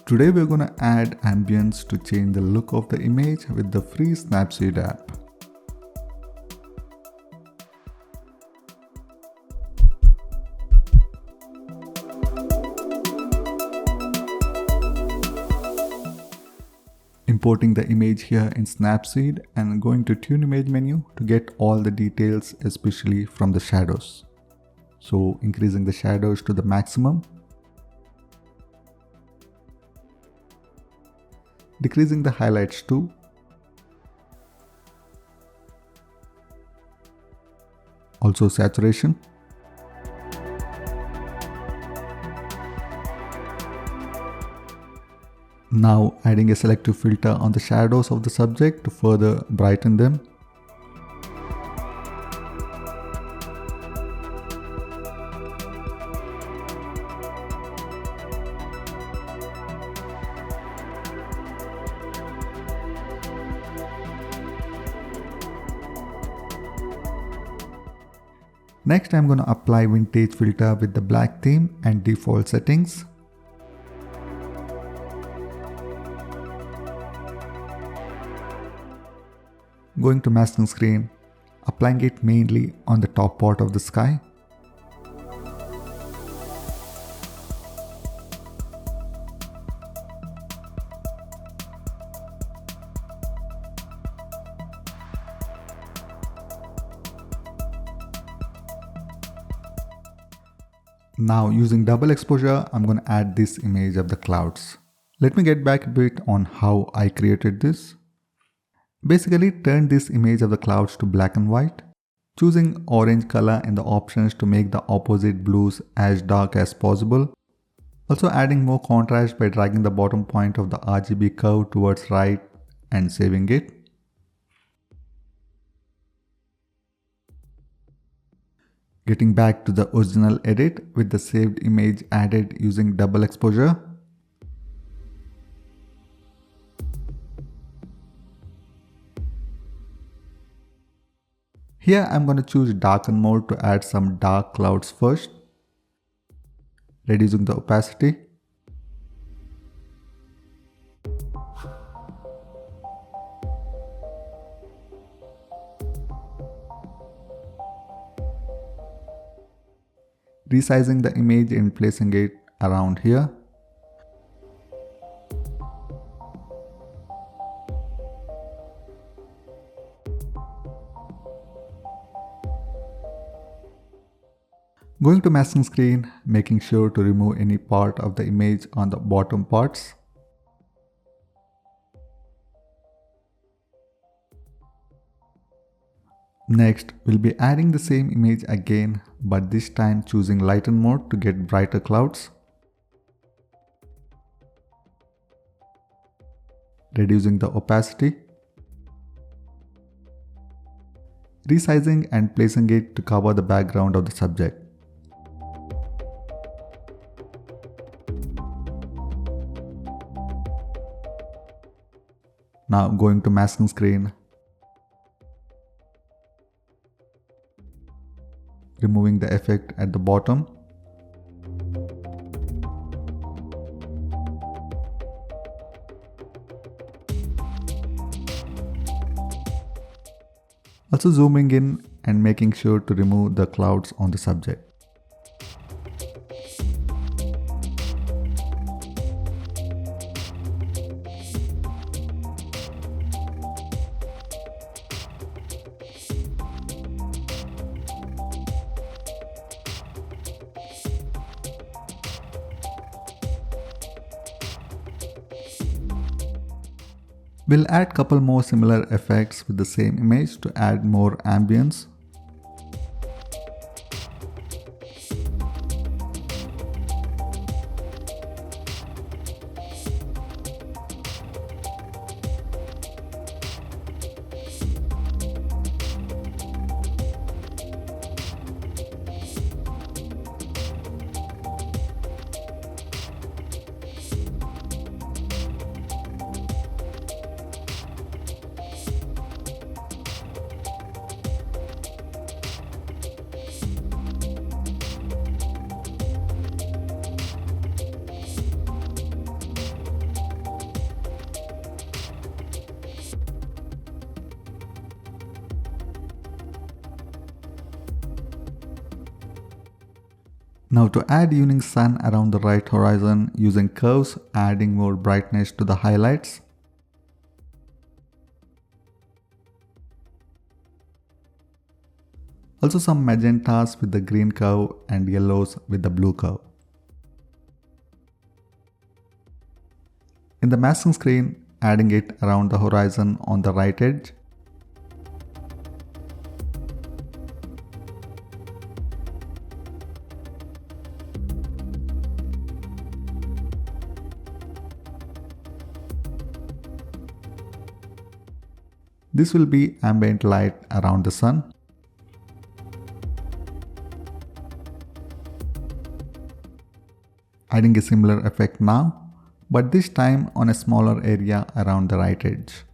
Today we're going to add ambience to change the look of the image with the free Snapseed app. Importing the image here in Snapseed and going to Tune Image menu to get all the details, especially from the shadows. So increasing the shadows to the maximum, decreasing the highlights too, also saturation, now adding a selective filter on the shadows of the subject to further brighten them. Next, I'm going to apply vintage filter with the black theme and default settings. Going to masking screen, applying it mainly on the top part of the sky. Now using double exposure, I'm going to add this image of the clouds. Let me get back a bit on how I created this. Basically, turn this image of the clouds to black and white, choosing orange color in the options to make the opposite blues as dark as possible. Also adding more contrast by dragging the bottom point of the RGB curve towards right and saving it. Getting back to the original edit with the saved image added using double exposure. Here I'm going to choose darken mode to add some dark clouds first, reducing the opacity. Resizing the image and placing it around here. Going to masking screen, making sure to remove any part of the image on the bottom parts. Next, we'll be adding the same image again, but this time choosing lighten mode to get brighter clouds. Reducing the opacity. Resizing and placing it to cover the background of the subject. Now going to masking screen, removing the effect at the bottom. Also zooming in and making sure to remove the clouds on the subject. We'll add couple more similar effects with the same image to add more ambience. Now to add evening sun around the right horizon using curves, adding more brightness to the highlights. Also some magentas with the green curve and yellows with the blue curve. In the masking screen, adding it around the horizon on the right edge. This will be ambient light around the sun. Adding a similar effect now, but this time on a smaller area around the right edge.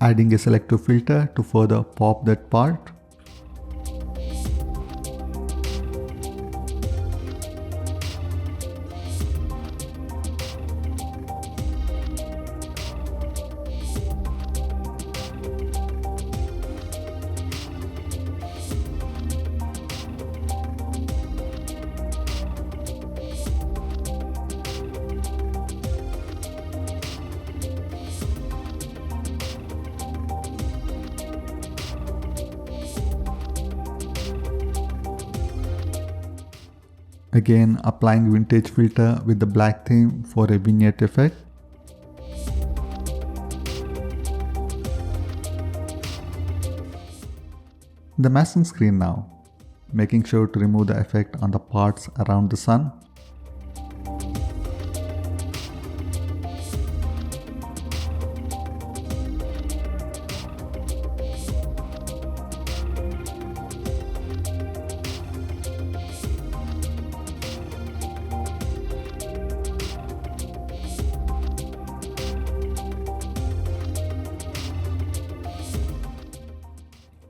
Adding a selective filter to further pop that part. Again, applying vintage filter with the black theme for a vignette effect. The masking screen now, making sure to remove the effect on the parts around the sun.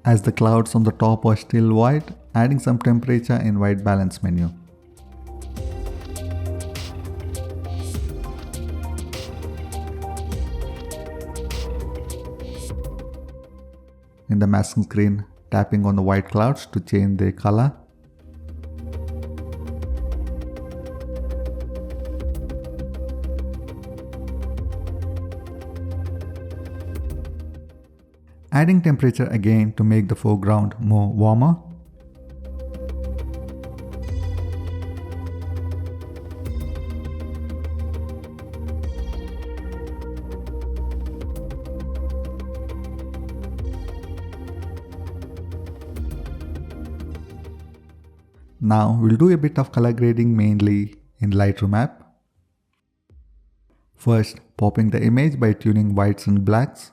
As the clouds on the top are still white, adding some temperature in white balance menu. In the masking screen, tapping on the white clouds to change their color. Adding temperature again to make the foreground more warmer. Now we'll do a bit of color grading mainly in Lightroom app. First, popping the image by tuning whites and blacks.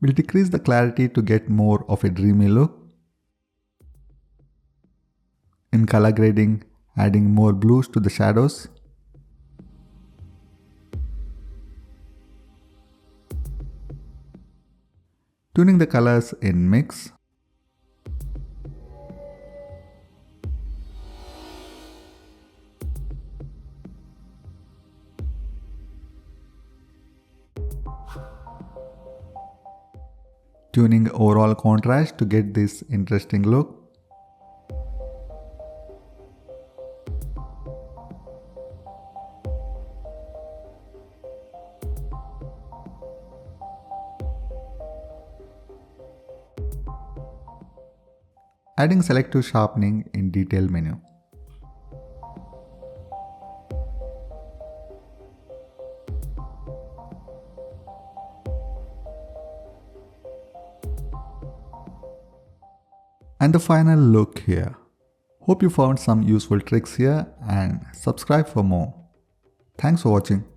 We'll decrease the clarity to get more of a dreamy look. In color grading, adding more blues to the shadows. Tuning the colors in mix. Tuning overall contrast to get this interesting look. Adding selective sharpening in detail menu. And the final look here. Hope you found some useful tricks here and subscribe for more. Thanks for watching.